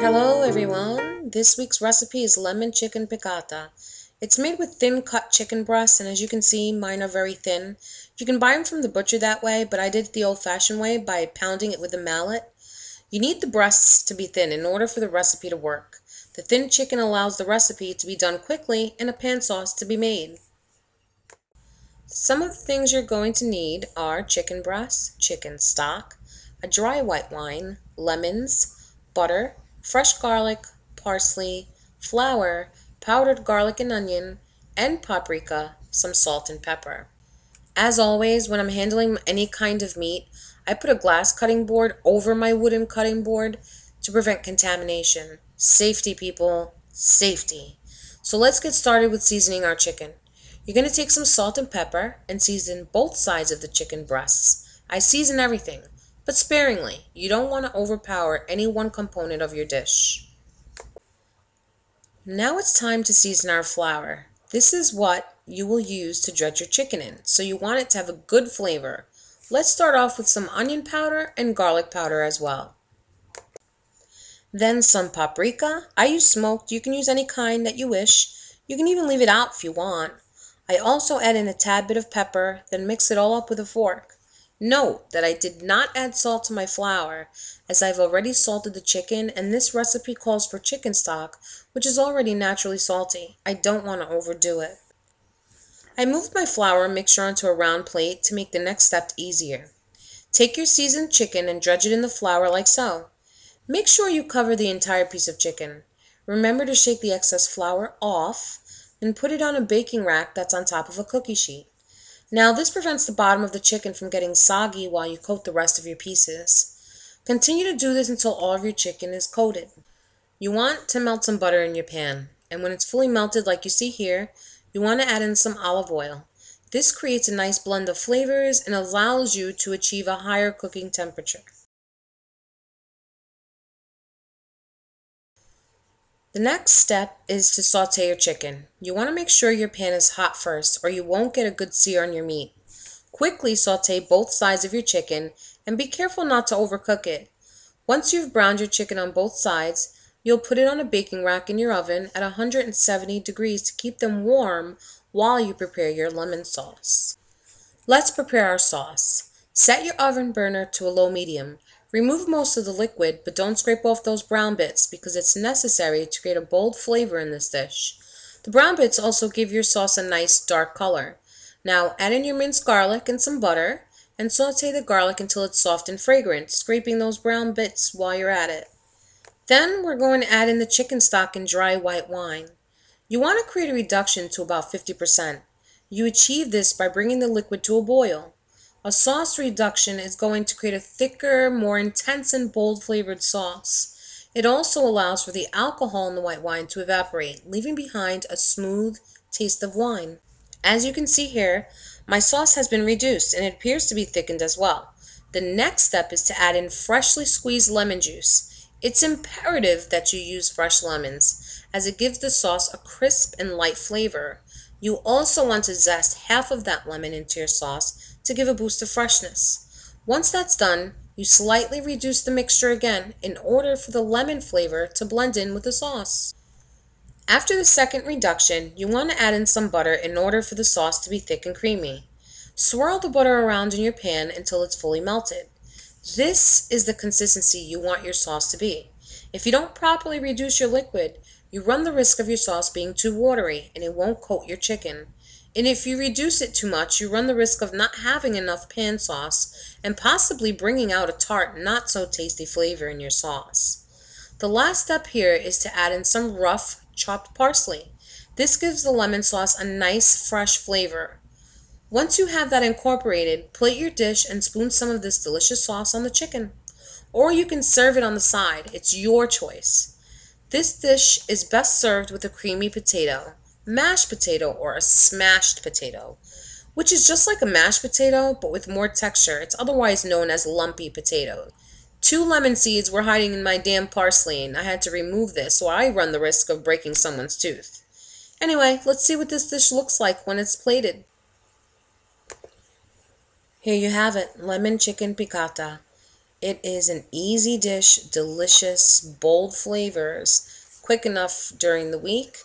Hello everyone, this week's recipe is lemon chicken piccata. It's made with thin cut chicken breasts, and as you can see, mine are very thin. You can buy them from the butcher that way, but I did it the old-fashioned way by pounding it with a mallet. You need the breasts to be thin in order for the recipe to work. The thin chicken allows the recipe to be done quickly and a pan sauce to be made. Some of the things you're going to need are chicken breasts, chicken stock, a dry white wine, lemons, butter, fresh garlic, parsley, flour, powdered garlic and onion, and paprika, some salt and pepper. As always, when I'm handling any kind of meat, I put a glass cutting board over my wooden cutting board to prevent contamination. Safety, people, safety. So let's get started with seasoning our chicken. You're going to take some salt and pepper and season both sides of the chicken breasts. I season everything, but sparingly. You don't want to overpower any one component of your dish. Now it's time to season our flour. This is what you will use to dredge your chicken in, so you want it to have a good flavor. Let's start off with some onion powder and garlic powder as well. Then some paprika. I use smoked. You can use any kind that you wish. You can even leave it out if you want. I also add in a tad bit of pepper, then mix it all up with a fork. Note that I did not add salt to my flour, as I've already salted the chicken, and this recipe calls for chicken stock, which is already naturally salty. I don't want to overdo it. I moved my flour mixture onto a round plate to make the next step easier. Take your seasoned chicken and dredge it in the flour like so. Make sure you cover the entire piece of chicken. Remember to shake the excess flour off, and put it on a baking rack that's on top of a cookie sheet. Now this prevents the bottom of the chicken from getting soggy while you coat the rest of your pieces. Continue to do this until all of your chicken is coated. You want to melt some butter in your pan, and when it's fully melted like you see here, you want to add in some olive oil. This creates a nice blend of flavors and allows you to achieve a higher cooking temperature. The next step is to saute your chicken. You want to make sure your pan is hot first, or you won't get a good sear on your meat. Quickly saute both sides of your chicken and be careful not to overcook it. Once you've browned your chicken on both sides, you'll put it on a baking rack in your oven at 170 degrees to keep them warm while you prepare your lemon sauce. Let's prepare our sauce. Set your oven burner to a low medium. Remove most of the liquid, but don't scrape off those brown bits because it's necessary to create a bold flavor in this dish. The brown bits also give your sauce a nice dark color. Now add in your minced garlic and some butter and saute the garlic until it's soft and fragrant, scraping those brown bits while you're at it. Then we're going to add in the chicken stock and dry white wine. You want to create a reduction to about 50%. You achieve this by bringing the liquid to a boil. A sauce reduction is going to create a thicker, more intense and bold flavored sauce. It also allows for the alcohol in the white wine to evaporate, leaving behind a smooth taste of wine. As you can see here, my sauce has been reduced and it appears to be thickened as well. The next step is to add in freshly squeezed lemon juice. It's imperative that you use fresh lemons, as it gives the sauce a crisp and light flavor. You also want to zest half of that lemon into your sauce to give a boost of freshness. Once that's done, you slightly reduce the mixture again in order for the lemon flavor to blend in with the sauce. After the second reduction, you want to add in some butter in order for the sauce to be thick and creamy. Swirl the butter around in your pan until it's fully melted. This is the consistency you want your sauce to be. If you don't properly reduce your liquid, you run the risk of your sauce being too watery and it won't coat your chicken. And if you reduce it too much, you run the risk of not having enough pan sauce and possibly bringing out a tart, not so tasty flavor in your sauce. The last step here is to add in some rough chopped parsley. This gives the lemon sauce a nice fresh flavor. Once you have that incorporated, plate your dish and spoon some of this delicious sauce on the chicken. Or you can serve it on the side. It's your choice. This dish is best served with a creamy potato, mashed potato, or a smashed potato, which is just like a mashed potato but with more texture. It's otherwise known as lumpy potato. 2 lemon seeds were hiding in my damn parsley and I had to remove this, so I run the risk of breaking someone's tooth. Anyway, let's see what this dish looks like when it's plated. Here you have it, lemon chicken piccata. It is an easy dish, delicious, bold flavors, quick enough during the week,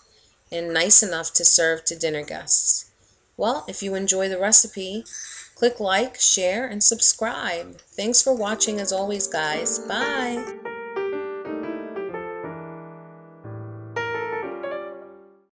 and nice enough to serve to dinner guests. Well, if you enjoy the recipe, click like, share, and subscribe. Thanks for watching as always, guys. Bye!